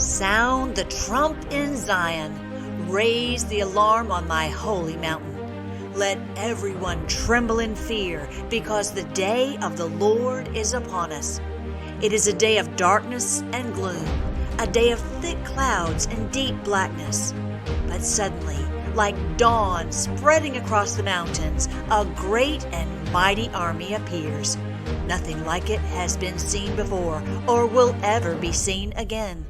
Sound the trump in Zion. Raise the alarm on my holy mountain. Let everyone tremble in fear, because the day of the Lord is upon us. It is a day of darkness and gloom, a day of thick clouds and deep blackness. But suddenly, like dawn spreading across the mountains, a great and mighty army appears. Nothing like it has been seen before or will ever be seen again.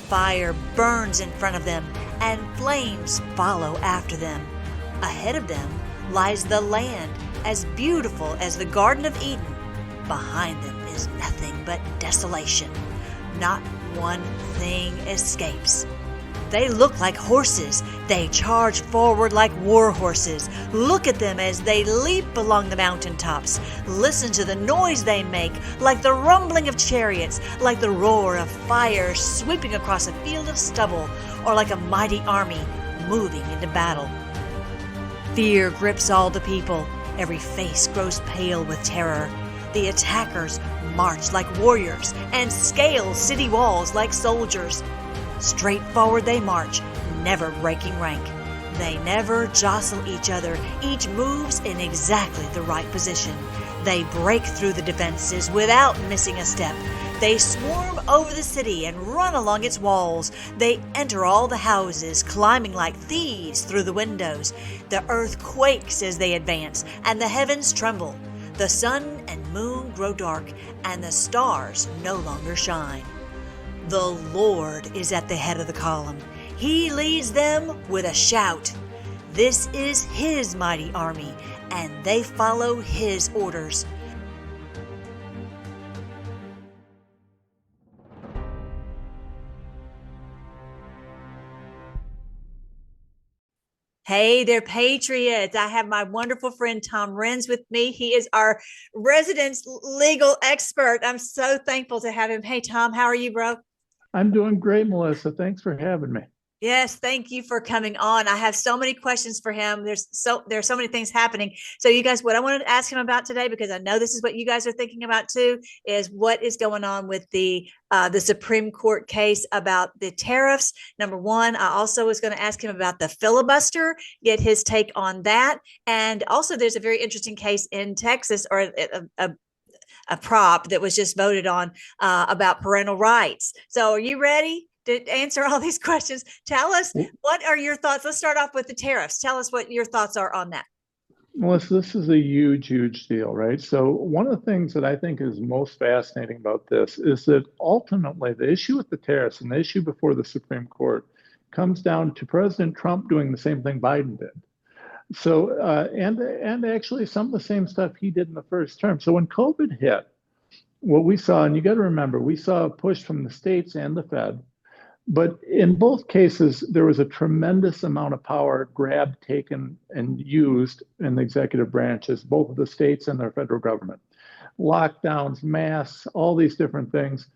Fire burns in front of them, and flames follow after them. Ahead of them lies the land, as beautiful as the Garden of Eden. Behind them is nothing but desolation. Not one thing escapes. They look like horses. They charge forward like war horses. Look at them as they leap along the mountaintops. Listen to the noise they make, like the rumbling of chariots, like the roar of fire sweeping across a field of stubble, or like a mighty army moving into battle. Fear grips all the people. Every face grows pale with terror. The attackers march like warriors and scale city walls like soldiers. Straight forward they march, never breaking rank. They never jostle each other. Each moves in exactly the right position. They break through the defenses without missing a step. They swarm over the city and run along its walls. They enter all the houses, climbing like thieves through the windows. The earth quakes as they advance, and the heavens tremble. The sun and moon grow dark, and the stars no longer shine. The Lord is at the head of the column. He leads them with a shout. This is His mighty army, and they follow His orders. Hey there, Patriots. I have my wonderful friend Tom Renz with me. He is our resident legal expert. I'm so thankful to have him. Hey, Tom, how are you, bro? I'm doing great, Melissa. Thanks for having me. Yes, thank you for coming on. I have so many questions for him. There's so many things happening. So you guys, what I wanted to ask him about today, because I know this is what you guys are thinking about too, is what is going on with the Supreme Court case about the tariffs. Number one, I also was going to ask him about the filibuster, get his take on that. And also there's a very interesting case in Texas, or a prop that was just voted on about parental rights. So are you ready to answer all these questions? Tell us, what are your thoughts? Let's start off with the tariffs. Tell us what your thoughts are on that. Melissa, this is a huge, huge deal, right? So one of the things that I think is most fascinating about this is that ultimately the issue with the tariffs and the issue before the Supreme Court comes down to President Trump doing the same thing Biden did. So, and actually some of the same stuff he did in the first term. So when COVID hit, what we saw, and you got to remember, we saw a push from the states and the Fed, but in both cases, there was a tremendous amount of power grabbed, taken, and used in the executive branches, both of the states and their federal government. Lockdowns, masks, all these different things.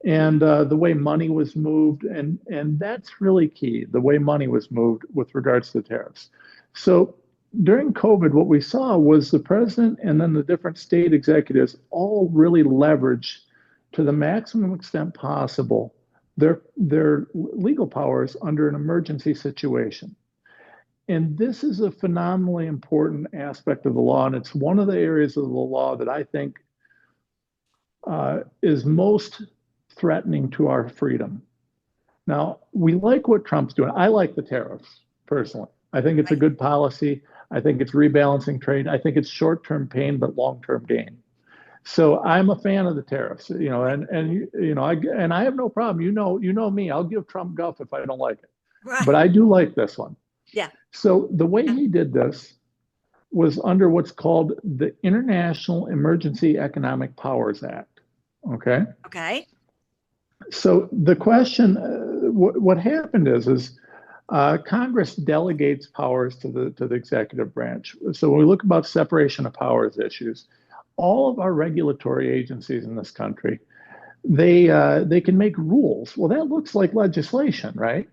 And the way money was moved, and that's really key, the way money was moved with regards to tariffs. So during COVID, what we saw was the president and then the different state executives all really leveraged to the maximum extent possible their legal powers under an emergency situation. And this is a phenomenally important aspect of the law, and it's one of the areas of the law that I think is most threatening to our freedom. Now, we like what Trump's doing. I like the tariffs, personally. I think it's a good policy. I think it's rebalancing trade. I think it's short-term pain, but long-term gain. So I'm a fan of the tariffs, and I have no problem. You know me. I'll give Trump guff if I don't like it, Right. But I do like this one. Yeah. So the way he did this was under what's called the International Emergency Economic Powers Act. Okay. Okay. So the question, what happened is Congress delegates powers to the executive branch. So when we look about separation of powers issues, all of our regulatory agencies in this country, they can make rules. Well, that looks like legislation, right?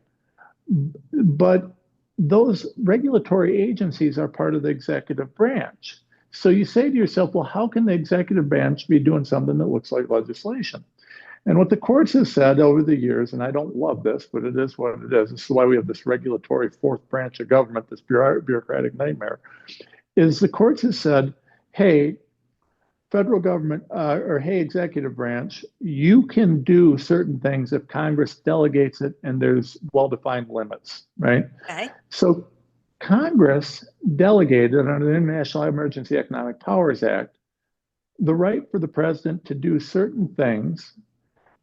But those regulatory agencies are part of the executive branch. So you say to yourself, well, how can the executive branch be doing something that looks like legislation? And what the courts have said over the years, and I don't love this, but it is what it is. This is why we have this regulatory fourth branch of government, this bureaucratic nightmare, is the courts have said, hey, federal government or hey, executive branch, you can do certain things if Congress delegates it and there's well-defined limits, right? Okay. So Congress delegated under the International Emergency Economic Powers Act the right for the president to do certain things,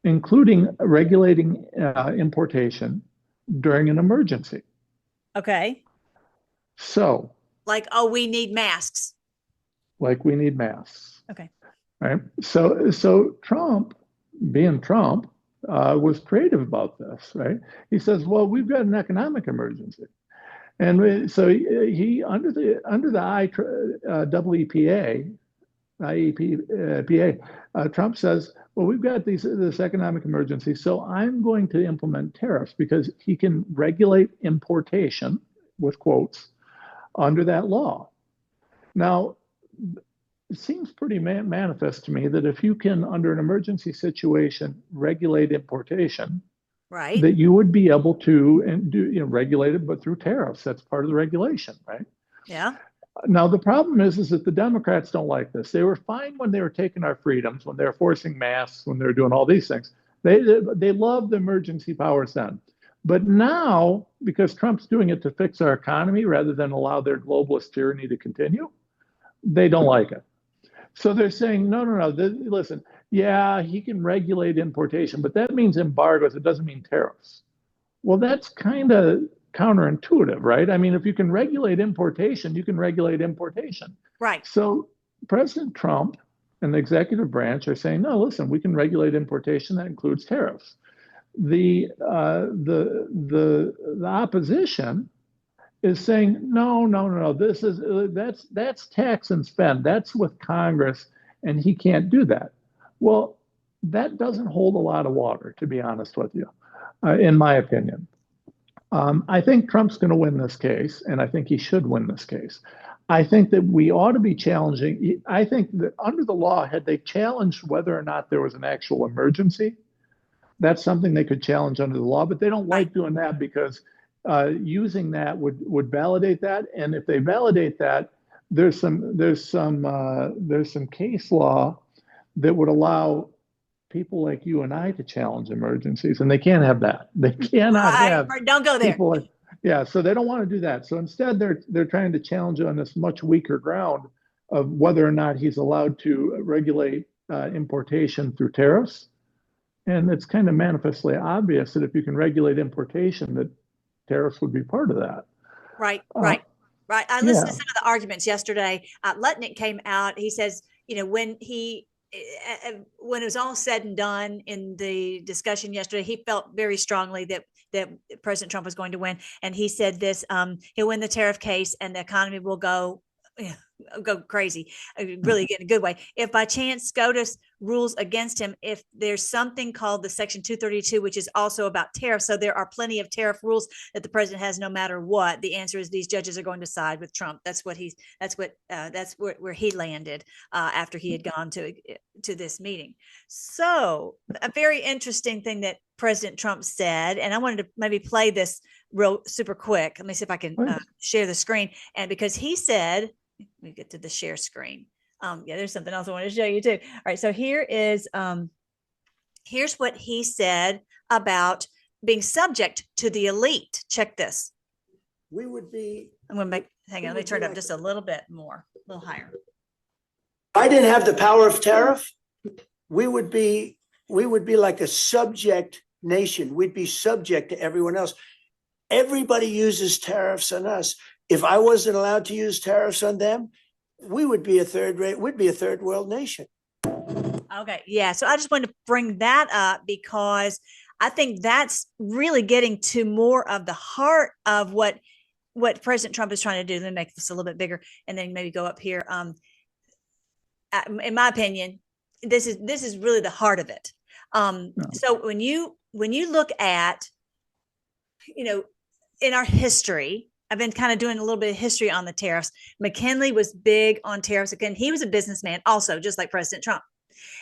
including regulating importation during an emergency. Okay. So, like, oh, we need masks. Like we need masks. Okay. Right. So Trump, being Trump, was creative about this. Right. He says, well, we've got an economic emergency. And so he under the IEEPA, Trump says, well, we've got this economic emergency, so I'm going to implement tariffs because he can regulate importation, with quotes, under that law. Now, it seems pretty manifest to me that if you can, under an emergency situation, regulate importation, right, that you would be able to regulate it, but through tariffs. That's part of the regulation, right? Yeah. Now, the problem is that the Democrats don't like this. They were fine when they were taking our freedoms, when they were forcing masks, when they were doing all these things. They loved the emergency powers then. But now, because Trump's doing it to fix our economy rather than allow their globalist tyranny to continue, they don't like it. So they're saying, no. Listen, yeah, he can regulate importation, but that means embargoes. It doesn't mean tariffs. Well, that's kind of counterintuitive, right? I mean, if you can regulate importation, you can regulate importation. Right. So President Trump and the executive branch are saying, no, listen, we can regulate importation. That includes tariffs. The opposition is saying, no. That's tax and spend. That's with Congress, and he can't do that. Well, that doesn't hold a lot of water, to be honest with you, in my opinion. I think Trump's going to win this case, and I think he should win this case. I think that we ought to be challenging. I think that under the law, had they challenged whether or not there was an actual emergency, that's something they could challenge under the law, but they don't like doing that because using that would validate that. And if they validate that, there's some case law that would allow people like you and I to challenge emergencies, and they can't have that. They cannot have. Don't go there. People, yeah, so they don't want to do that. So instead, they're trying to challenge on this much weaker ground of whether or not he's allowed to regulate importation through tariffs. And it's kind of manifestly obvious that if you can regulate importation, that tariffs would be part of that. Right. I listened to some of the arguments yesterday. Lutnick came out. He says, when it was all said and done in the discussion yesterday, he felt very strongly that President Trump was going to win. And he said this, he'll win the tariff case and the economy will go crazy, really get in a good way. If by chance SCOTUS rules against him, if there's something called the Section 232, which is also about tariffs, so there are plenty of tariff rules that the president has no matter what. The answer is these judges are going to side with Trump. That's where he landed after he had gone to this meeting. So a very interesting thing that President Trump said, and I wanted to maybe play this real super quick. Let me see if I can share the screen. And because he said, let me get to the share screen. There's something else I want to show you too. All right, so here's what he said about being subject to the elite. Check this. We would be. I'm going to hang on. Let me turn it up just a little bit more, a little higher. If I didn't have the power of tariff, we would be like a subject nation. We'd be subject to everyone else. Everybody uses tariffs on us. If I wasn't allowed to use tariffs on them, we'd be a third world nation. Okay. Yeah. So I just wanted to bring that up because I think that's really getting to more of the heart of what President Trump is trying to do. Let me make this a little bit bigger and then maybe go up here. In my opinion, this is really the heart of it. So when you look at, in our history, I've been kind of doing a little bit of history on the tariffs. McKinley was big on tariffs. Again, he was a businessman also, just like President Trump.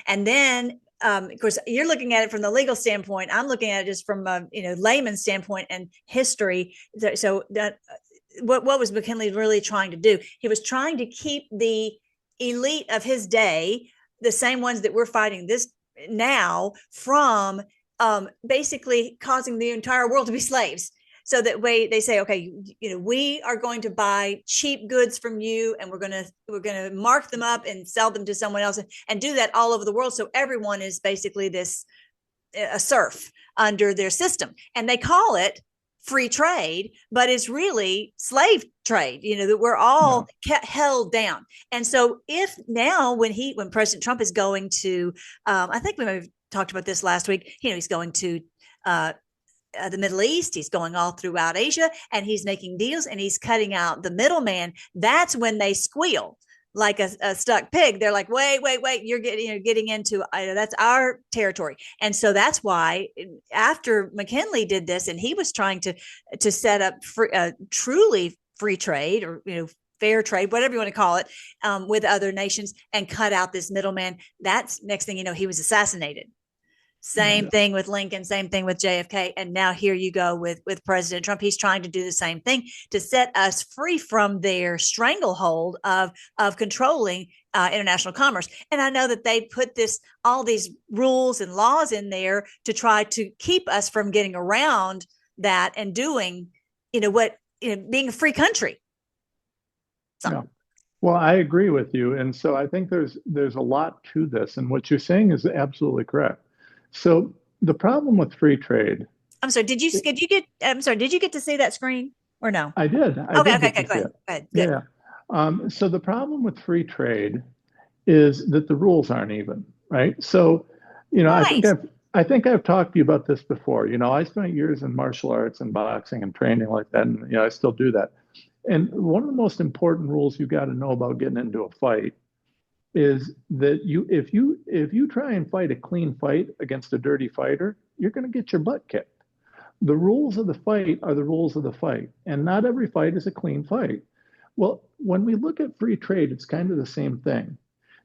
And then of course, you're looking at it from the legal standpoint. I'm looking at it just from a layman's standpoint and history. So that what was McKinley really trying to do? He was trying to keep the elite of his day, the same ones that we're fighting this now, from basically causing the entire world to be slaves. So that way they say, okay, we are going to buy cheap goods from you, and we're going to mark them up and sell them to someone else, and do that all over the world. So everyone is basically a serf under their system, and they call it free trade, but it's really slave trade, that we're all kept held down. And so if now when President Trump is going to, I think we may have talked about this last week, he's going to the Middle East, he's going all throughout Asia, and he's making deals, and he's cutting out the middleman. That's when they squeal like a stuck pig. They're like, wait, you're getting into that's our territory. And so that's why after McKinley did this, and he was trying to set up truly free trade, or fair trade, whatever you want to call it, with other nations, and cut out this middleman. That's next thing he was assassinated. Same thing with Lincoln, same thing with JFK. And now here you go with President Trump. He's trying to do the same thing to set us free from their stranglehold of controlling international commerce. And I know that they put all these rules and laws in there to try to keep us from getting around that and doing, being a free country. So. Yeah. Well, I agree with you. And so I think there's a lot to this. And what you're saying is absolutely correct. So the problem with free trade. I'm sorry. Did you get to see that screen or no? I did. Okay. Go ahead. Yeah. So the problem with free trade is that the rules aren't even, right? So, Right. I think I've talked to you about this before. I spent years in martial arts and boxing and training like that, and I still do that. And one of the most important rules you got to know about getting into a fight is that if you try and fight a clean fight against a dirty fighter, you're going to get your butt kicked. The rules of the fight are the rules of the fight, and not every fight is a clean fight. Well, when we look at free trade, it's kind of the same thing.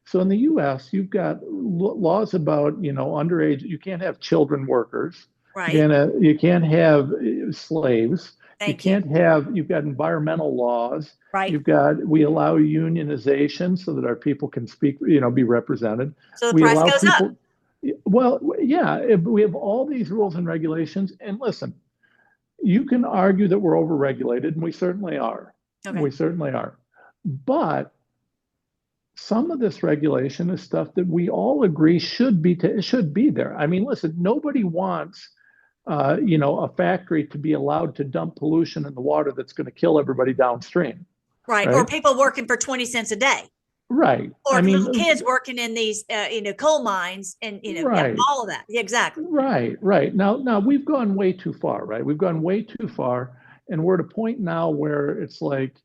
So in the U.S., you've got laws about underage. You can't have children workers. Right. You can't have slaves. You've Got environmental laws. Right. We allow unionization so that our people can speak, be represented. So the price goes up. Well, yeah, we have all these rules and regulations. And listen, you can argue that we're overregulated, and we certainly are. Okay. We certainly are. But some of this regulation is stuff that we all agree should be there. I mean, listen, nobody wants a factory to be allowed to dump pollution in the water that's going to kill everybody downstream. Right. Or people working for 20 cents a day. Right. Or little kids working in these, coal mines and, right. all of that. Yeah, exactly. Right. Now we've gone way too far, right? We've gone way too far. And we're at a point now where it's like,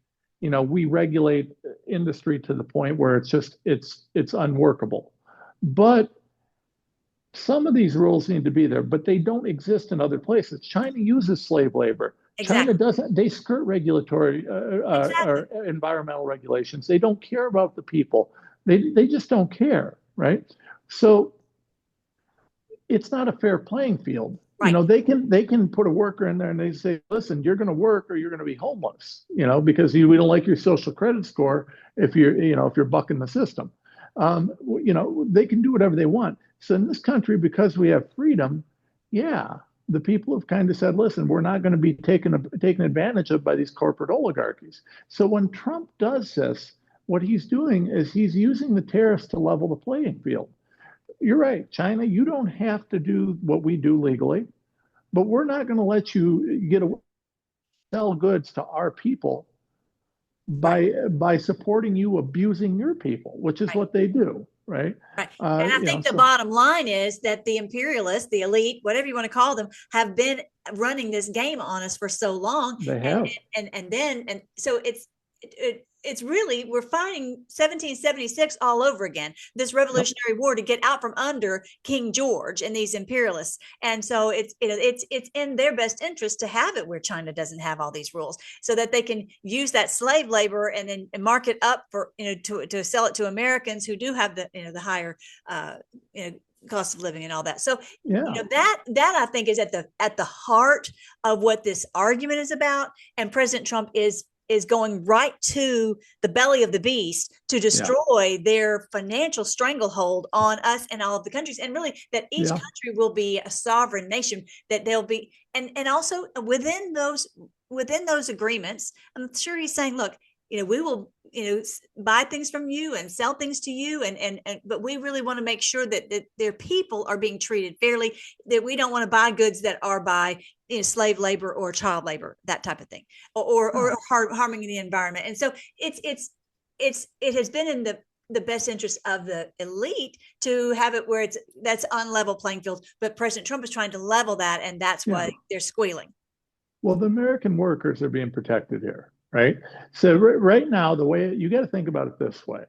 we regulate industry to the point where it's unworkable. But some of these rules need to be there, but they don't exist in other places. China uses slave labor. Exactly. China doesn't. They skirt regulatory or environmental regulations. They don't care about the people. They just don't care, right? So it's not a fair playing field. Right. They can put a worker in there and they say, listen, you're going to work or you're going to be homeless, because we don't like your social credit score if you're bucking the system. They can do whatever they want. So in this country, because we have freedom, the people have kind of said, listen, we're not going to be taken advantage of by these corporate oligarchies. So when Trump does this, what he's doing is he's using the tariffs to level the playing field. You're right, China, you don't have to do what we do legally, but we're not going to let you sell goods to our people by supporting you abusing your people, which is what they do. Right. And I think the bottom line is that the imperialists, the elite, whatever you want to call them, have been running this game on us for so long. They have. And so it's really, we're fighting 1776 all over again, this Revolutionary War to get out from under King George and these imperialists. And so it's in their best interest to have it where China doesn't have all these rules, so that they can use that slave labor and then mark it up for, to sell it to Americans who do have the higher, cost of living and all that. So, Yeah. that I think is at the heart of what this argument is about. And President Trump is going right to the belly of the beast to destroy their financial stranglehold on us and all of the countries, and really that each country will be a sovereign nation, that they'll be, and also within those agreements, I'm sure he's saying, look, we will, buy things from you and sell things to you. But we really want to make sure that their people are being treated fairly, that we don't want to buy goods that are by slave labor or child labor, that type of thing, or harming the environment. And so it has been in the best interest of the elite to have it where that's on level playing field. But President Trump is trying to level that, and that's why they're squealing. Well, the American workers are being protected here, right? So right now, the way you got to think about it this way.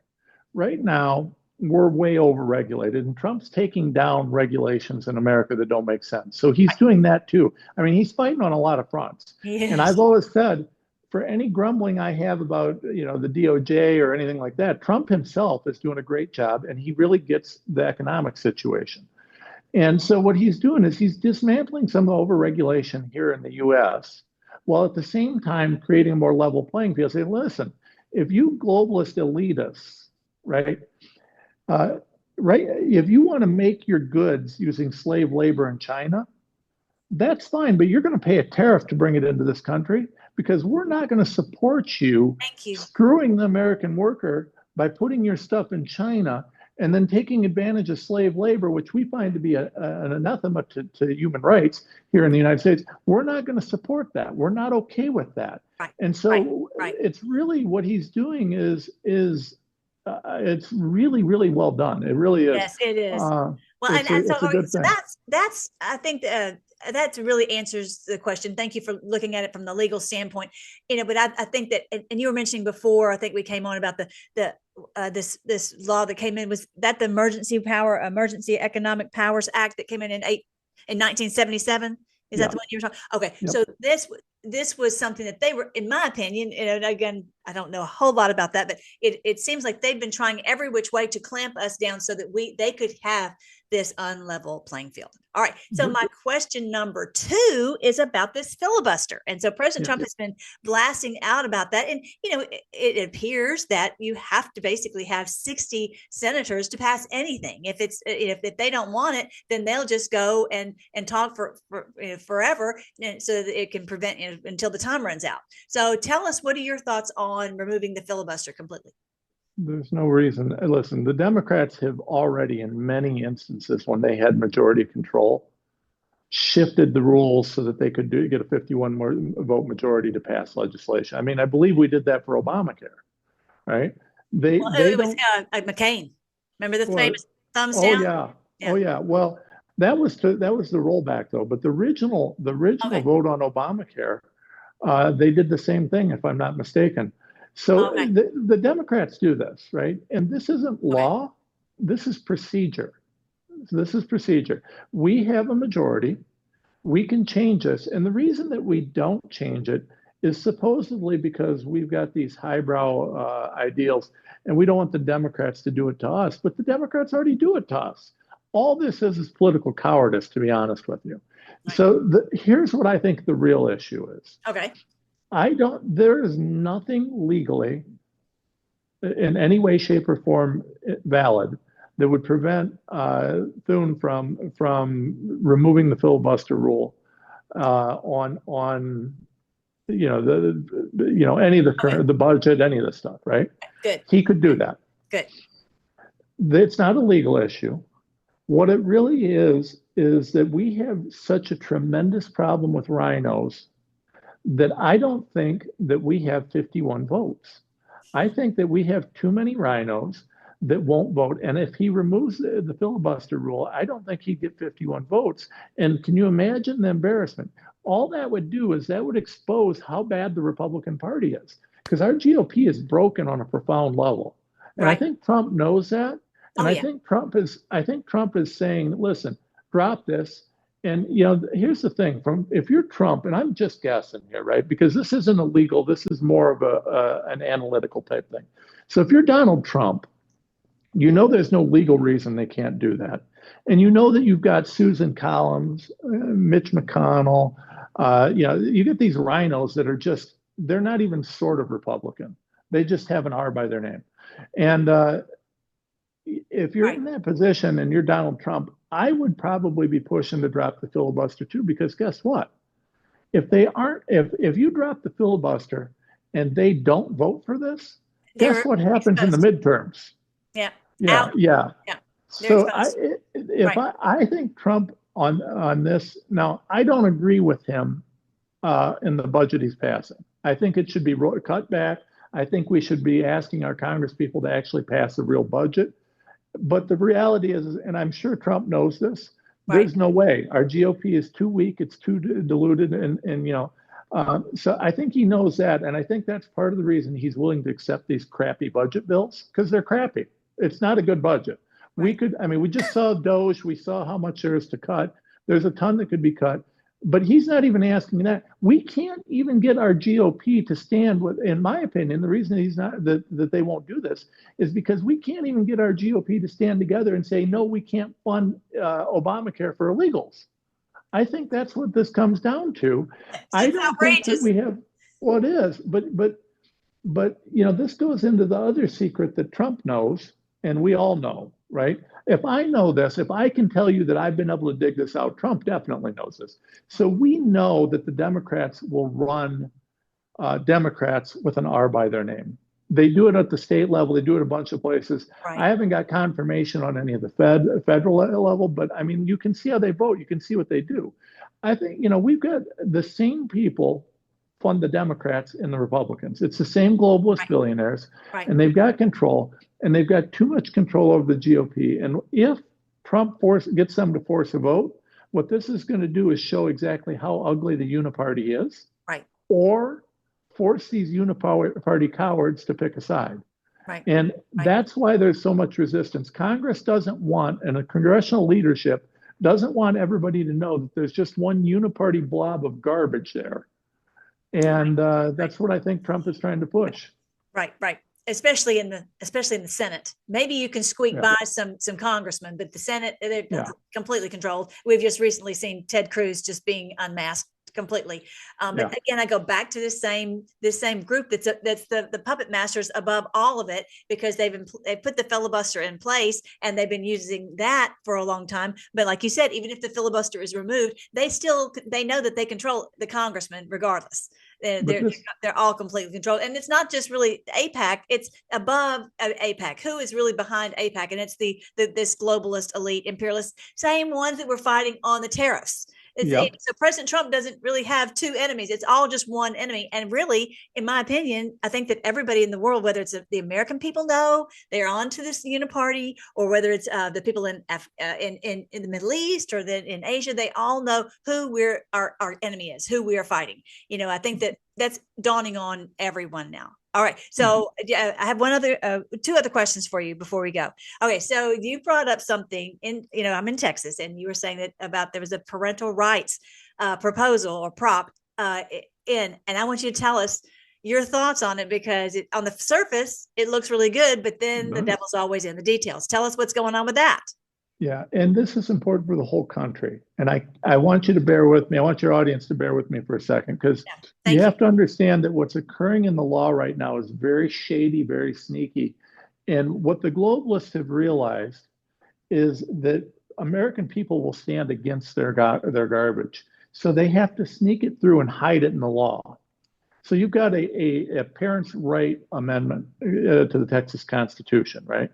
Right now, we're way over-regulated, and Trump's taking down regulations in America that don't make sense. So he's doing that too. I mean, he's fighting on a lot of fronts. Yes. And I've always said, for any grumbling I have about, the DOJ or anything like that, Trump himself is doing a great job, and he really gets the economic situation. And so what he's doing is he's dismantling some of the overregulation here in the U.S., while at the same time creating a more level playing field. Say, listen, if you globalist elitists, right, if you want to make your goods using slave labor in China, that's fine, but you're going to pay a tariff to bring it into this country, because we're not going to support you screwing the American worker by putting your stuff in China and then taking advantage of slave labor, which we find to be an anathema to human rights here in the United States. We're not going to support that. We're not okay with that. Right. And so it's really what he's doing is it's really, really well done. It really is. Yes, it is. So that's I think that really answers the question. Thank you for looking at it from the legal standpoint. But I think that, and you were mentioning before, I think we came on about this law that came in, was that the Emergency Economic Powers Act that came in 1977? Is that the one you were talking? Okay, so this was something that they were, in my opinion, and again, I don't know a whole lot about that, but it seems like they've been trying every which way to clamp us down so that they could have this unlevel playing field. All right. So my question number 2 is about this filibuster. And so President Trump has been blasting out about that. And, it appears that you have to basically have 60 senators to pass anything. If if they don't want it, then they'll just go and talk for forever, so that it can prevent until the time runs out. So tell us, what are your thoughts on removing the filibuster completely? There's no reason. Listen, the Democrats have already, in many instances, when they had majority control, shifted the rules so that they could get a 51 vote majority to pass legislation. I mean, I believe we did that for Obamacare, right? It was McCain. Remember the famous thumbs down? Oh yeah. Well, that was the rollback though. But the original vote on Obamacare, they did the same thing, if I'm not mistaken. So the Democrats do this, right? And this isn't law. This is procedure. We have a majority. We can change this. And the reason that we don't change it is supposedly because we've got these highbrow ideals, and we don't want the Democrats to do it to us. But the Democrats already do it to us. All this is political cowardice, to be honest with you. Right. So here's what I think the real issue is. Okay. There is nothing legally in any way, shape, or form valid that would prevent Thune from removing the filibuster rule on any of the current, the budget, any of this stuff, right? Good. He could do that. Good. It's not a legal issue. What it really is that we have such a tremendous problem with rhinos that I don't think that we have 51 votes. I think that we have too many rhinos that won't vote. And if he removes the filibuster rule, I don't think he'd get 51 votes. And can you imagine the embarrassment? All that would do is that would expose how bad the Republican Party is, because our GOP is broken on a profound level. And I think Trump knows that. And I think Trump is saying, listen, drop this. And, here's the thing, if you're Trump, and I'm just guessing here, right? Because this isn't illegal. This is more of an analytical type thing. So if you're Donald Trump, there's no legal reason they can't do that. And you know that you've got Susan Collins, Mitch McConnell, you get these rhinos that are just, they're not even sort of Republican. They just have an R by their name. And if you're in that position and you're Donald Trump, I would probably be pushing to drop the filibuster too, because guess what? If you drop the filibuster and they don't vote for this, guess what happens in the midterms? Yeah. Yeah. Out. Yeah. Yeah. So I think Trump on this, now I don't agree with him in the budget he's passing. I think it should be cut back. I think we should be asking our Congress people to actually pass a real budget. But the reality is, and I'm sure Trump knows this, there's no way. Our GOP is too weak. It's too diluted. So I think he knows that. And I think that's part of the reason he's willing to accept these crappy budget bills, because they're crappy. It's not a good budget. We just saw DOGE. We saw how much there is to cut. There's a ton that could be cut. But he's not even asking that. We can't even get our GOP to stand with, in my opinion, the reason he's not that they won't do this is because we can't even get our GOP to stand together and say, no, we can't fund Obamacare for illegals. I think that's what this comes down to. I don't think that we have, well, it is, but this goes into the other secret that Trump knows, and we all know, right? If I know this, if I can tell you that I've been able to dig this out, Trump definitely knows this. So we know that the Democrats will run Democrats with an R by their name. They do it at the state level. They do it a bunch of places. I haven't got confirmation on any of the federal level, but I mean, you can see how they vote. You can see what they do. I think, we've got the same people fund the Democrats and the Republicans. It's the same globalist billionaires, and they've got control. And they've got too much control over the GOP. And if Trump gets them to force a vote, what this is going to do is show exactly how ugly the uniparty is, or force these uniparty cowards to pick a side. And that's why there's so much resistance. Congress doesn't want, and a congressional leadership doesn't want everybody to know that there's just one uniparty blob of garbage there. And that's what I think Trump is trying to push. Right. Especially in the Senate. Maybe you can squeak by some congressmen, but the Senate, they're completely controlled. We've just recently seen Ted Cruz just being unmasked completely. But again, I go back to this same group that's the puppet masters above all of it, because they've put the filibuster in place and they've been using that for a long time. But like you said, even if the filibuster is removed, they know that they control the congressmen regardless. They're all completely controlled. And it's not just really AIPAC, it's above AIPAC. Who is really behind AIPAC? And it's this globalist elite imperialist, same ones that were fighting on the tariffs. So President Trump doesn't really have two enemies. It's all just one enemy. And really, in my opinion, I think that everybody in the world, whether it's the American people know they're on to this uniparty, or whether it's the people in the Middle East or in Asia, they all know who our enemy is, who we are fighting. I think that's dawning on everyone now. All right. So I have two other questions for you before we go. Okay. So you brought up something I'm in Texas, and you were saying that there was a parental rights proposal or prop and I want you to tell us your thoughts on it, because on the surface, it looks really good, but then the devil's always in the details. Tell us what's going on with that. Yeah, and this is important for the whole country. And I want you to bear with me. I want your audience to bear with me for a second, because you have to understand that what's occurring in the law right now is very shady, very sneaky. And what the globalists have realized is that American people will stand against their garbage. So they have to sneak it through and hide it in the law. So you've got a parents' right amendment to the Texas Constitution, right?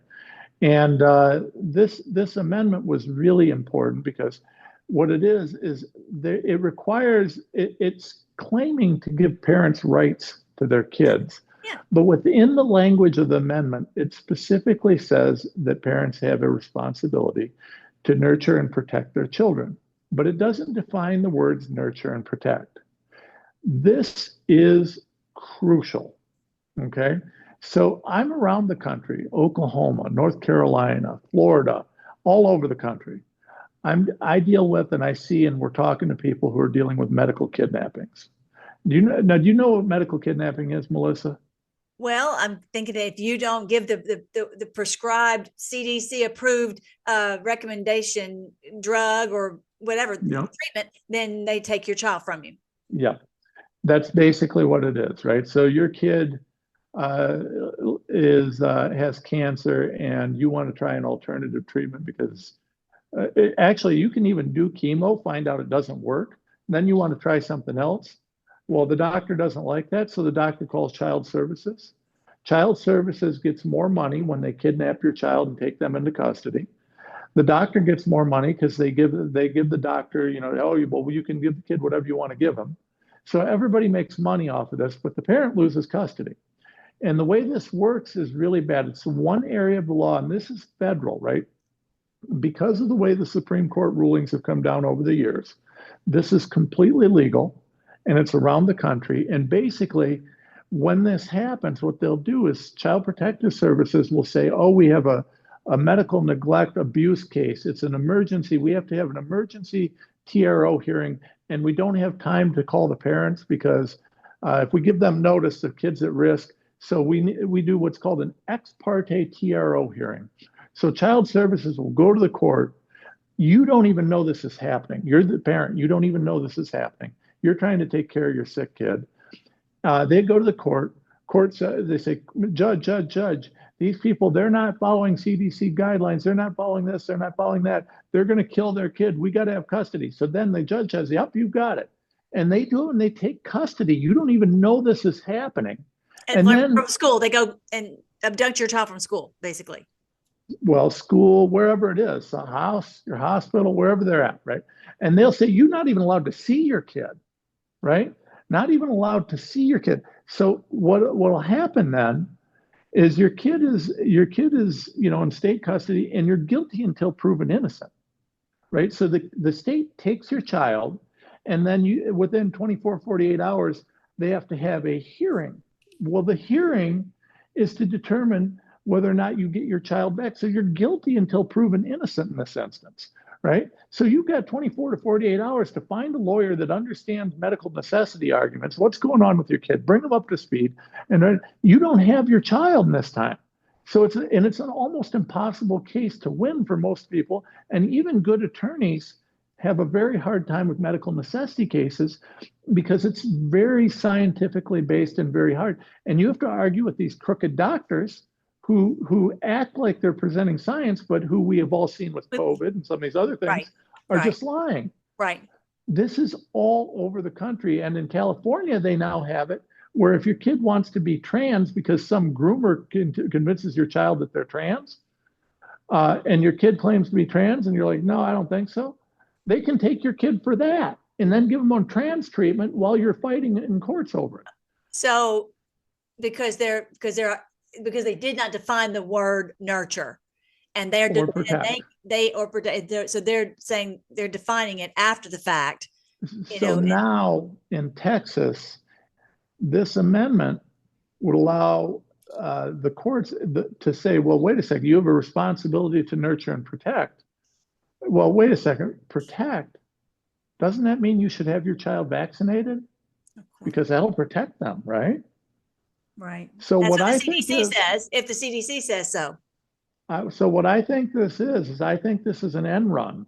And this amendment was really important, because what it is it requires, it's claiming to give parents rights to their kids. But within the language of the amendment, it specifically says that parents have a responsibility to nurture and protect their children. But it doesn't define the words nurture and protect. This is crucial, okay? So I'm around the country, Oklahoma, North Carolina, Florida, all over the country. I deal with, and I see, and we're talking to people who are dealing with medical kidnappings. Do you know what medical kidnapping is, Melissa? Well, I'm thinking that if you don't give the prescribed CDC approved recommendation drug or whatever Yeah. treatment, then they take your child from you. Yeah. That's basically what it is, right? So your kid uh, is has cancer, and you want to try an alternative treatment because actually you can even do chemo, find out it doesn't work, then you want to try something else. Well, the doctor doesn't like that, so the doctor calls child services. Child services gets more money when they kidnap your child and take them into custody. The doctor gets more money because they give the doctor, oh, well, you can give the kid whatever you want to give him. So everybody makes money off of this, but the parent loses custody. And the way this works is really bad. It's one area of the law, and this is federal, right? Because of the way the Supreme Court rulings have come down over the years, this is completely legal and it's around the country. And basically, when this happens, what they'll do is Child Protective Services will say, oh, we have a medical neglect abuse case. It's an emergency. We have to have an emergency TRO hearing, and we don't have time to call the parents because if we give them notice, the kid's at risk. So we do what's called an ex parte TRO hearing. So child services will go to the court. You don't even know this is happening. You're the parent. You don't even know this is happening. You're trying to take care of your sick kid. They go to the court. Courts, they say, judge, these people, they're not following CDC guidelines. They're not following this. They're not following that. They're going to kill their kid. We got to have custody. So then the judge says, yep, you got it. And they do it and they take custody. You don't even know this is happening. And then from school, they go and abduct your child from school, basically. Well, school, wherever it is, a house, your hospital, wherever they're at, right? And they'll say, you're not even allowed to see your kid, right? Not even allowed to see your kid. So what will happen then is your kid is, in state custody and you're guilty until proven innocent, right? So the state takes your child and then within 24, 48 hours, they have to have a hearing. Well, the hearing is to determine whether or not you get your child back. So you're guilty until proven innocent in this instance, right? So you've got 24 to 48 hours to find a lawyer that understands medical necessity arguments. What's going on with your kid? Bring them up to speed. And then you don't have your child in this time. So it's an almost impossible case to win for most people. And even good attorneys have a very hard time with medical necessity cases because it's very scientifically based and very hard. And you have to argue with these crooked doctors who act like they're presenting science, but who we have all seen with COVID and some of these other things are just lying. Right. This is all over the country. And in California, they now have it where if your kid wants to be trans because some groomer convinces your child that they're trans, and your kid claims to be trans, and you're like, no, I don't think so, they can take your kid for that and then give them on trans treatment while you're fighting in courts over it. So because they did not define the word nurture, and they're so they're saying they're defining it after the fact. Now in Texas, this amendment would allow the courts to say, well, wait a second, you have a responsibility to nurture and protect. Well, wait a second, protect. Doesn't that mean you should have your child vaccinated? Because that'll protect them, right? Right. So that's what the I CDC think says, if the CDC says so. So what I think this is I think this is an end run.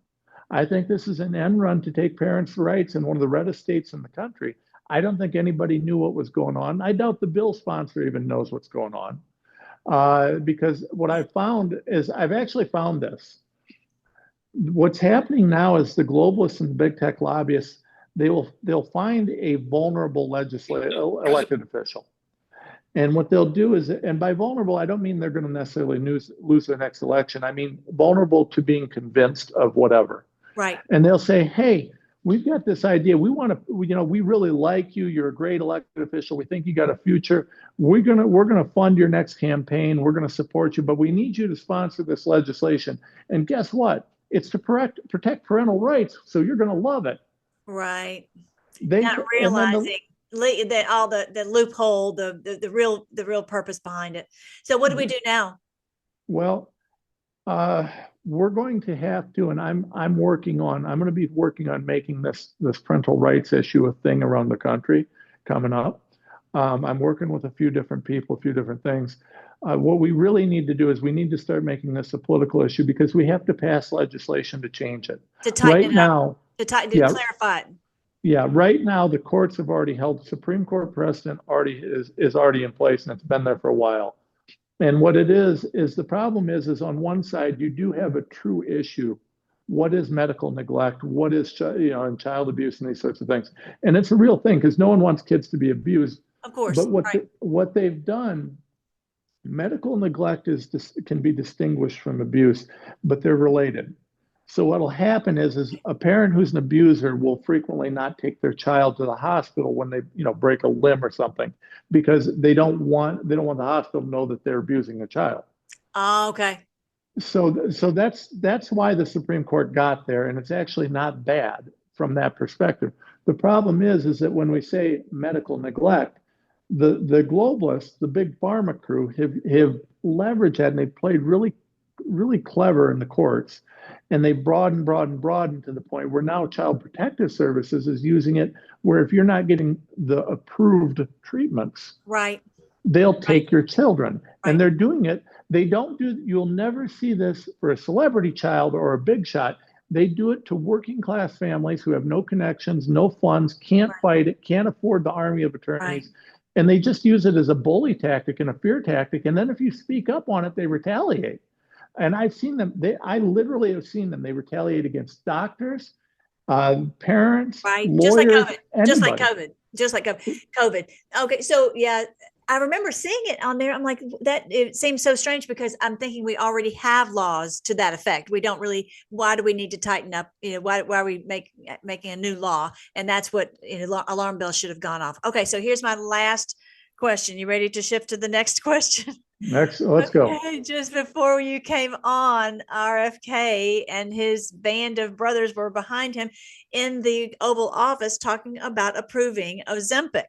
I think this is an end run to take parents' rights in one of the reddest states in the country. I don't think anybody knew what was going on. I doubt the bill sponsor even knows what's going on. Because what I've found is I've actually found this. What's happening now is the globalists and the big tech lobbyists, they'll find a vulnerable elected official. And what they'll do is, and by vulnerable, I don't mean they're going to necessarily lose their next election. I mean vulnerable to being convinced of whatever. Right. And they'll say, hey, we've got this idea. We want to, we really like you. You're a great elected official. We think you got a future. We're gonna fund your next campaign. We're gonna support you, but we need you to sponsor this legislation. And guess what? It's to protect parental rights. So you're gonna love it. Right. Not realizing that all the loophole, the real purpose behind it. So what do we do now? Well, we're going to have to, and I'm going to be working on making this parental rights issue a thing around the country coming up. I'm working with a few different people, a few different things. What we really need to do is we need to start making this a political issue because we have to pass legislation to change it. To tighten Right it up, now, to yeah, clarify it. yeah, right now the courts have already held, Supreme Court precedent already is already in place and it's been there for a while. And what it is the problem is on one side you do have a true issue. What is medical neglect? What is and child abuse and these sorts of things? And it's a real thing because no one wants kids to be abused. Of course, But right. What they've done, medical neglect can be distinguished from abuse, but they're related. So what'll happen is a parent who's an abuser will frequently not take their child to the hospital when they break a limb or something because they don't want the hospital to know that they're abusing a child. Oh, okay. So that's why the Supreme Court got there, and it's actually not bad from that perspective. The problem is that when we say medical neglect, the globalists, the big pharma crew, have leveraged that, and they played really, really clever in the courts, and they broadened to the point where now Child Protective Services is using it, where if you're not getting the approved treatments, right, they'll take your children, right. And they're doing it. They don't do. You'll never see this for a celebrity child or a big shot. They do it to working class families who have no connections, no funds, can't fight it, can't afford the army of attorneys. Right. And they just use it as a bully tactic and a fear tactic. And then if you speak up on it, they retaliate. And I've seen them. I literally have seen them. They retaliate against doctors, parents, right, lawyers, just like COVID. Okay, so yeah, I remember seeing it on there. I'm like, that it seems so strange because I'm thinking we already have laws to that effect. We don't really. Why do we need to tighten up? Why are we making a new law? And that's what alarm bells should have gone off. Okay, so here's my last question. You ready to shift to the next question? Let's go. Just before you came on, RFK and his band of brothers were behind him in the Oval Office talking about approving Ozempic.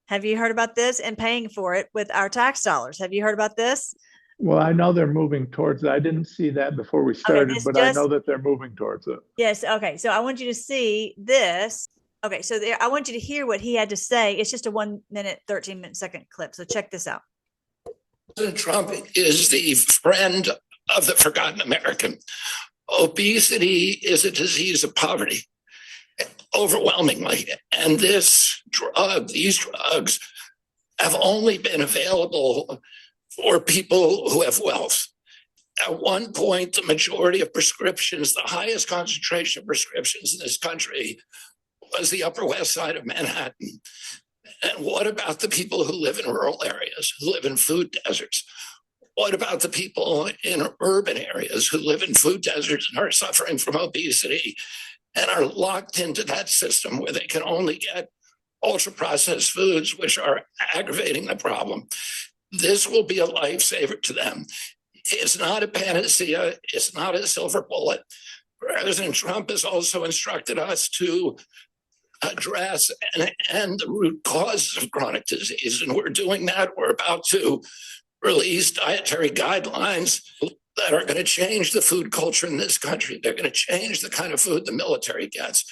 Have you heard about this? And paying for it with our tax dollars. Have you heard about this? Well, I know they're moving towards it. I didn't see that before we started, but I know that they're moving towards it. Yes. Okay. So I want you to see this. Okay. So I want you to hear what he had to say. It's just a 1 minute, 13-second clip. So check this out. President Trump is the friend of the forgotten American. Obesity is a disease of poverty, overwhelmingly. And these drugs have only been available for people who have wealth. At one point, the majority of prescriptions, the highest concentration of prescriptions in this country was the Upper West Side of Manhattan. And what about the people who live in rural areas, who live in food deserts? What about the people in urban areas who live in food deserts and are suffering from obesity and are locked into that system where they can only get ultra-processed foods, which are aggravating the problem? This will be a lifesaver to them. It's not a panacea. It's not a silver bullet. President Trump has also instructed us to address and end the root causes of chronic disease. And we're doing that. We're about to release dietary guidelines that are going to change the food culture in this country. They're going to change the kind of food the military gets.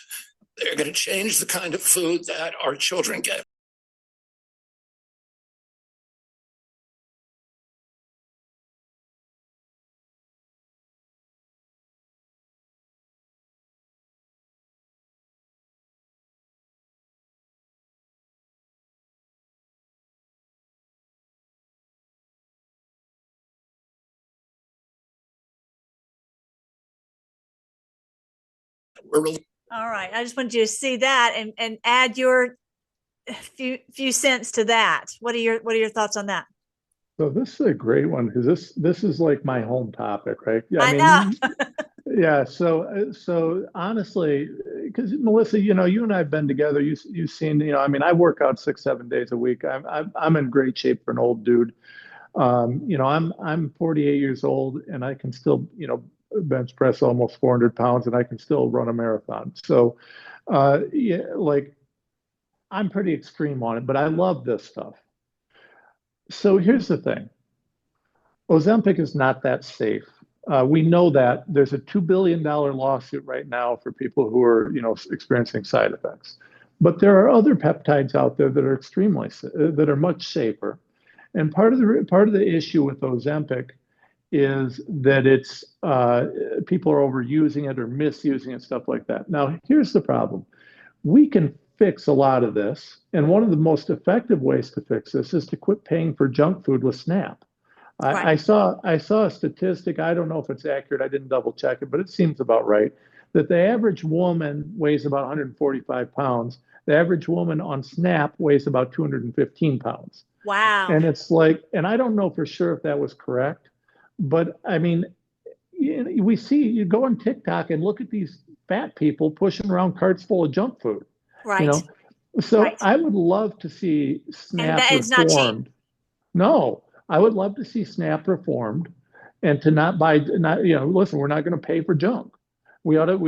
They're going to change the kind of food that our children get. All right. I just wanted you to see that and add your few cents to that. What are your thoughts on that? So this is a great one because this is like my home topic, right? I know. Yeah. So honestly, because Melissa, you and I've been together. You've seen, I work out 6-7 days a week. I'm in great shape for an old dude. I'm 48 years old and I can still, bench press almost 400 pounds and I can still run a marathon. So, I'm pretty extreme on it, but I love this stuff. So here's the thing. Ozempic is not that safe. We know that there's a $2 billion lawsuit right now for people who are, experiencing side effects. But there are other peptides out there that are that are much safer. And part of the issue with Ozempic is that it's people are overusing it or misusing it, stuff like that. Now, here's the problem. We can fix a lot of this, and one of the most effective ways to fix this is to quit paying for junk food with SNAP. Right. I saw a statistic. I don't know if it's accurate. I didn't double check it, but it seems about right. That the average woman weighs about 145 pounds. The average woman on SNAP weighs about 215 pounds. Wow. And it's like, and I don't know for sure if that was correct, but I mean, we see, you go on TikTok and look at these fat people pushing around carts full of junk food. Right. You know, so Right. I would love to see And SNAP that is not cheap. reformed. No, I would love to see SNAP reformed and to not buy, not, listen, we're not going to pay for junk. We ought to,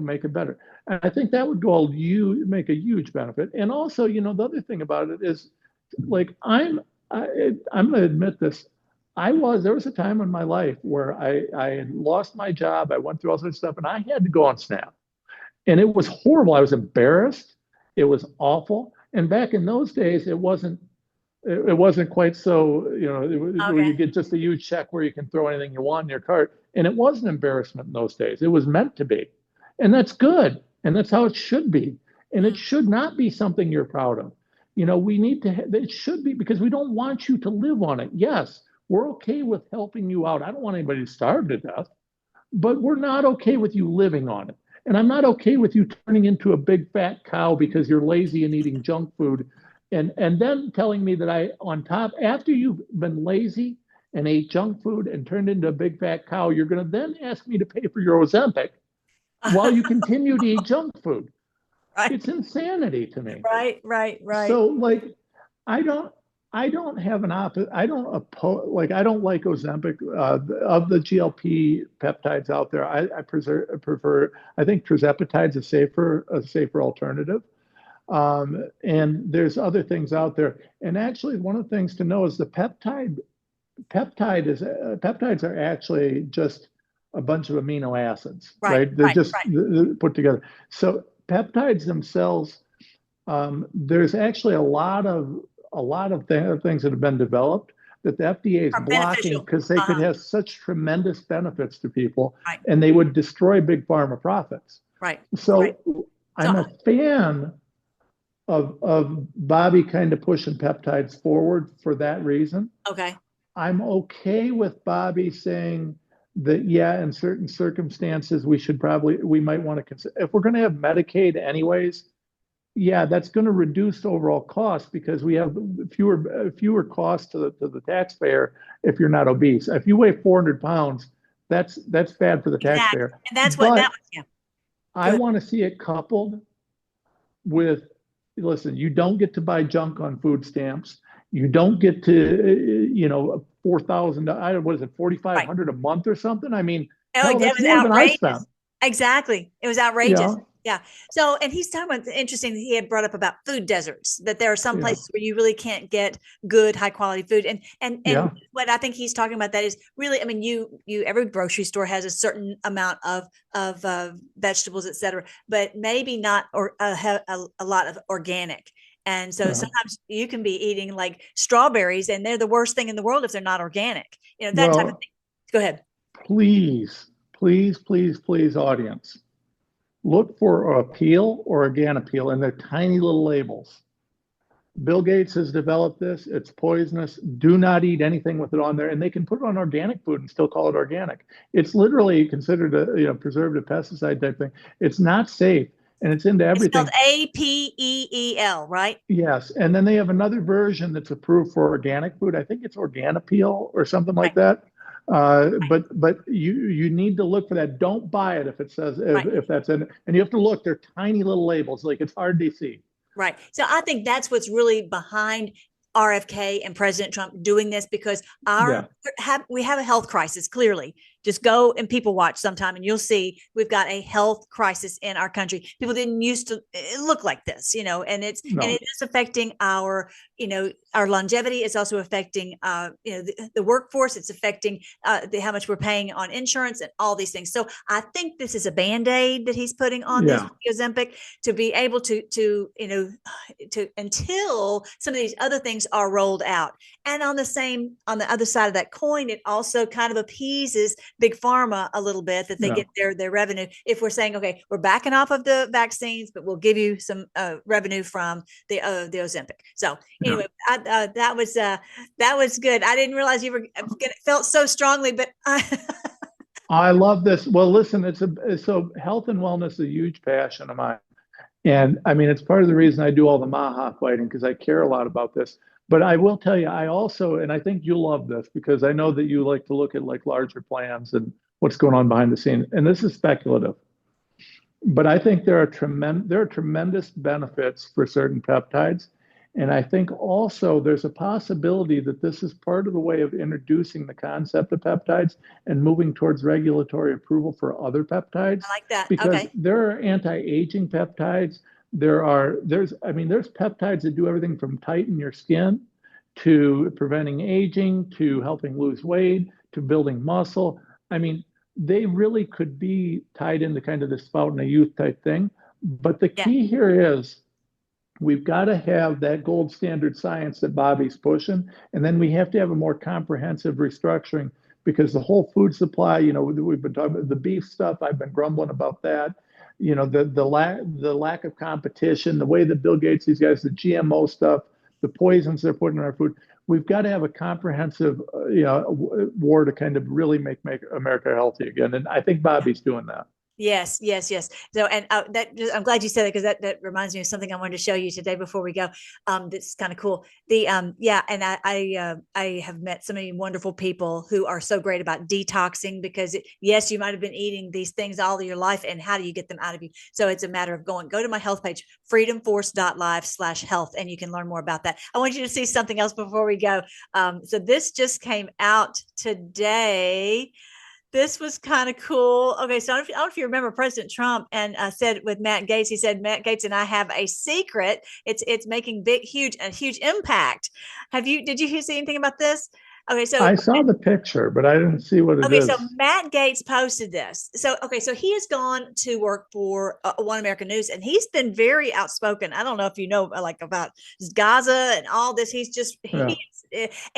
make it better. And I think that would make a huge benefit. And also, the other thing about it is, like, I'm going to admit this. There was a time in my life where I had lost my job. I went through all sorts of stuff and I had to go on SNAP. And it was horrible. I was embarrassed. It was awful. And back in those days, it wasn't quite so, where you get just a huge check where you can throw anything you want in your cart. And it was an embarrassment in those days. It was meant to be. And that's good. And that's how it should be. And it should not be something you're proud of. We need to, it should be, because we don't want you to live on it. Yes, we're okay with helping you out. I don't want anybody to starve to death, but we're not okay with you living on it. And I'm not okay with you turning into a big fat cow because you're lazy and eating junk food. And then telling me that after you've been lazy and ate junk food and turned into a big fat cow, you're going to then ask me to pay for your Ozempic while you continue to eat junk food. Right. It's insanity to me. Right. So, like, I don't have I don't like Ozempic. Of the GLP peptides out there, I prefer. I think tirzepatide's a safer alternative. And there's other things out there. And actually, one of the things to know is peptides are actually just a bunch of amino acids, right? They're just put together. So peptides themselves, there's actually a lot of things that have been developed that the FDA is blocking because they could have such tremendous benefits to people, and they would destroy big pharma profits. Right. So I'm a fan of Bobby kind of pushing peptides forward for that reason. Okay. I'm okay with Bobby saying that, yeah, in certain circumstances, we might want to consider, if we're going to have Medicaid anyways, yeah, that's going to reduce overall costs because we have fewer costs to the taxpayer if you're not obese. If you weigh 400 pounds, that's bad for the taxpayer. And that's what that was. Yeah. I want to see it coupled with, listen, you don't get to buy junk on food stamps. You don't get to, $4,000. What is it, $4,500 a month or something? I mean, that was outrageous. Exactly, it was outrageous. Yeah. So, and he's talking about, interesting that he had brought up about food deserts, that there are some places where you really can't get good, high quality food. And what I think he's talking about that is really, I mean, every grocery store has a certain amount of vegetables, et cetera, but maybe not have a lot of organic. And so sometimes you can be eating like strawberries and they're the worst thing in the world if they're not organic, type of thing. Go ahead. Please, audience. Look for Appeal or Organapeel, and they're tiny little labels. Bill Gates has developed this. It's poisonous. Do not eat anything with it on there. And they can put it on organic food and still call it organic. It's literally considered a preservative pesticide type thing. It's not safe, and it's into everything. It's spelled APEEL, right? Yes. And then they have another version that's approved for organic food. I think it's Organapeel or something like that. But you need to look for that. Don't buy it if it says if that's in it. And you have to look. They're tiny little labels. Like, it's hard to see. Right. So I think that's what's really behind RFK and President Trump doing this, because we have a health crisis, clearly, just go and people watch sometime, and you'll see we've got a health crisis in our country. People didn't used to look like this, and it is affecting our, our longevity. It's also affecting, the workforce. It's affecting how much we're paying on insurance and all these things. So I think this is a Band-Aid that he's putting on this Ozempic to be able to until some of these other things are rolled out. And on the other side of that coin, it also kind of appeases big pharma a little bit, that they get their revenue. If we're saying, okay, we're backing off of the vaccines, but we'll give you some revenue from the Ozempic. So anyway, that was good. I didn't realize you felt so strongly, but I love this. Well, listen, so health and wellness is a huge passion of mine. And I mean, it's part of the reason I do all the Maha fighting, because I care a lot about this. But I will tell you, I also, and I think you'll love this, because I know that you like to look at like larger plans and what's going on behind the scenes. And this is speculative, but I think there are tremendous benefits for certain peptides. And I think also there's a possibility that this is part of the way of introducing the concept of peptides and moving towards regulatory approval for other peptides. I like that. Because okay. there are anti-aging peptides. There's peptides that do everything from tighten your skin to preventing aging, to helping lose weight, to building muscle. I mean, they really could be tied into kind of this fountain of youth type thing. But the key here is we've got to have that gold standard science that Bobby's pushing. And then we have to have a more comprehensive restructuring, because the whole food supply, we've been talking about the beef stuff. I've been grumbling about that. The lack of competition, the way that Bill Gates, these guys, the GMO stuff, the poisons they're putting in our food. We've got to have a comprehensive, war to kind of really make America healthy again. And I think Bobby's doing that. Yes. So, and I'm glad you said that, because that reminds me of something I wanted to show you today before we go. That's kind of cool. And I have met so many wonderful people who are so great about detoxing, because yes, you might have been eating these things all of your life, and how do you get them out of you? So it's a matter of go to my health page, freedomforce.live/health, and you can learn more about that. I want you to see something else before we go. So this just came out today. This was kind of cool. Okay, so I don't know if you remember President Trump and said with Matt Gaetz, he said, Matt Gaetz and I have a secret. It's making a huge impact. Did you see anything about this? Okay, so I saw the picture, but I didn't see what it is. Okay, so Matt Gaetz posted this. So he has gone to work for One American News, and he's been very outspoken. I don't know if you know, like, about Gaza and all this. He's just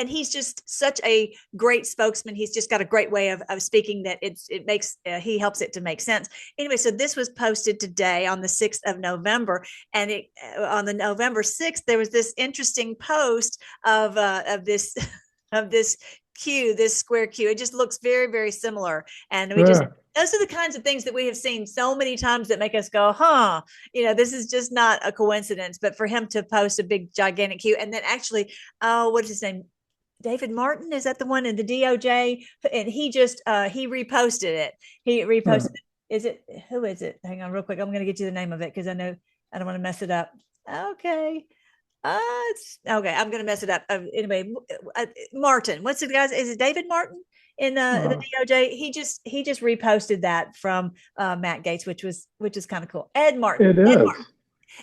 he's just such a great spokesman. He's just got a great way of speaking that he helps it to make sense. Anyway, so this was posted today on the 6th of November, and on the November 6th there was this interesting post of this. Of this square Q. It just looks very, very similar. And those are the kinds of things that we have seen so many times that make us go, this is just not a coincidence. But for him to post a big, gigantic Q, and then actually, what is his name? David Martin, is that the one in the DOJ? And he just, he reposted it. Who is it? Hang on real quick. I'm going to get you the name of it, because I know I don't want to mess it up. Okay. Okay, I'm gonna mess it up. Anyway, Martin, what's the guy's? Is it David Martin in the DOJ? He just reposted that from Matt Gaetz, which is kind of cool. Ed Martin. It is. Martin.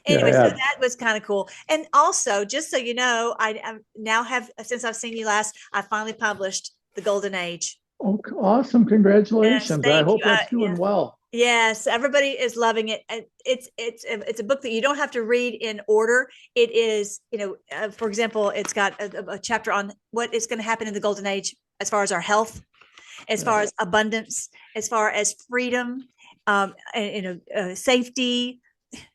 Anyway, so that was kind of cool. And also, just so you know, I now have, since I've seen you last, I finally published The Golden Age. Oh, awesome! Congratulations! Yes, I hope that's doing well. Yes, everybody is loving it. It's a book that you don't have to read in order. It is, for example, it's got a chapter on what is going to happen in the golden age as far as our health, as far as abundance, as far as freedom, safety.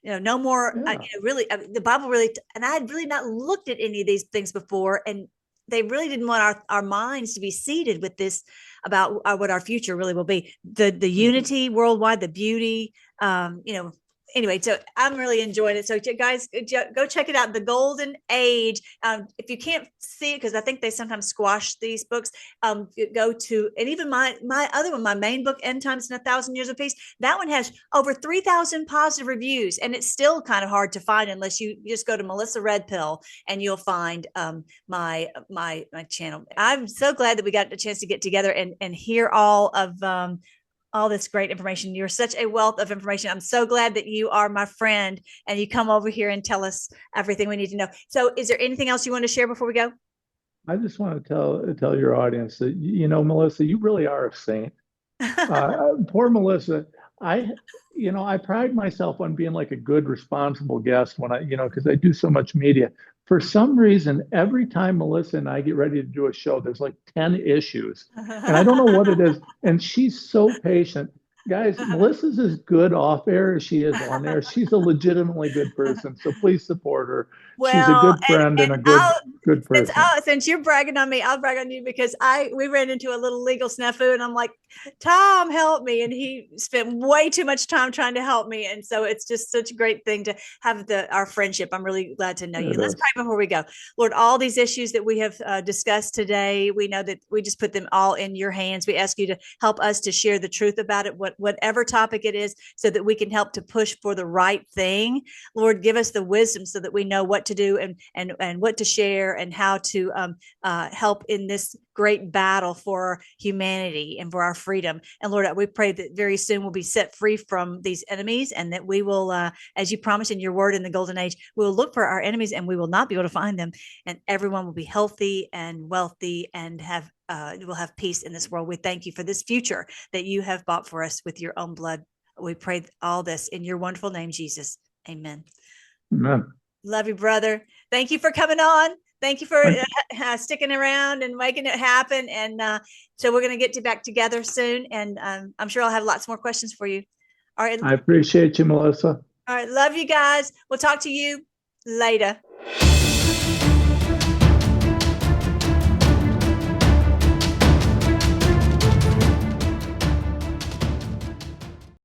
No more. Really, the Bible really, and I had really not looked at any of these things before, and they really didn't want our minds to be seated with this about what our future really will be. The unity worldwide, the beauty, anyway, so I'm really enjoying it. So guys, go check it out. The Golden Age. If you can't see it, because I think they sometimes squash these books, go to, and even my other one, my main book, End Times and 1,000 Years of Peace. That one has over 3,000 positive reviews, and it's still kind of hard to find unless you just go to Melissa Red Pill, and you'll find my channel. I'm so glad that we got a chance to get together and hear all of all this great information. You're such a wealth of information. I'm so glad that you are my friend and you come over here and tell us everything we need to know. So is there anything else you want to share before we go? I just want to tell your audience that, Melissa, you really are a saint. Poor Melissa. I pride myself on being like a good, responsible guest when because I do so much media. For some reason, every time Melissa and I get ready to do a show, there's like 10 issues. And I don't know what it is. And she's so patient. Guys, Melissa's as good off air as she is on air. She's a legitimately good person. So please support her. Well, she's a good friend and a good person. Since you're bragging on me, I'll brag on you because we ran into a little legal snafu and I'm like, Tom, help me. And he spent way too much time trying to help me. And so it's just such a great thing to have our friendship. I'm really glad to know you. Let's pray before we go. Lord, all these issues that we have discussed today, we know that we just put them all in your hands. We ask you to help us to share the truth about it, whatever topic it is, so that we can help to push for the right thing. Lord, give us the wisdom so that we know what to do and what to share and how to help in this great battle for humanity and for our freedom. And Lord, we pray that very soon we'll be set free from these enemies, and that we will, as you promised in your word in the Golden Age, we will look for our enemies and we will not be able to find them. And everyone will be healthy and wealthy and we'll have peace in this world. We thank you for this future that you have bought for us with your own blood. We pray all this in your wonderful name, Jesus. Amen. Amen. Love you, brother. Thank you for coming on. Thank you for sticking around and making it happen. And so we're going to get back together soon. And I'm sure I'll have lots more questions for you. All right. I appreciate you, Melissa. All right. Love you guys. We'll talk to you later.